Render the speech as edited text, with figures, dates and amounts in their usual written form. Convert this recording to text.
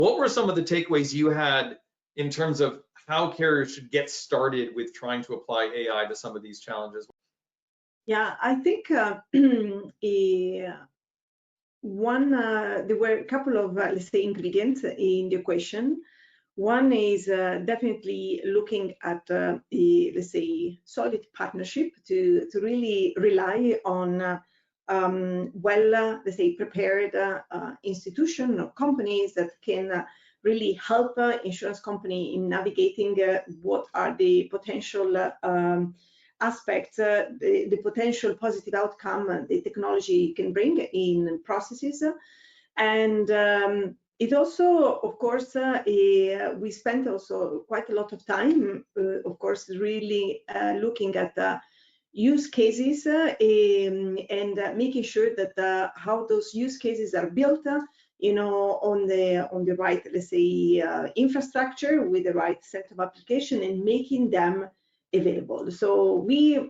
What were some of the takeaways you had in terms of how carriers should get started with trying to apply AI to some of these challenges? Yeah, I think there were a couple of, let's say, ingredients in the equation. One is definitely looking at let's say, solid partnership to really rely on let's say, prepared institution or companies that can really help insurance company in navigating what are the potential aspects, the potential positive outcome the technology can bring in processes. And it also, of course, we spent also quite a lot of time, of course, really looking at use cases and making sure that how those use cases are built, on the right, let's say, infrastructure with the right set of application and making them available. So we,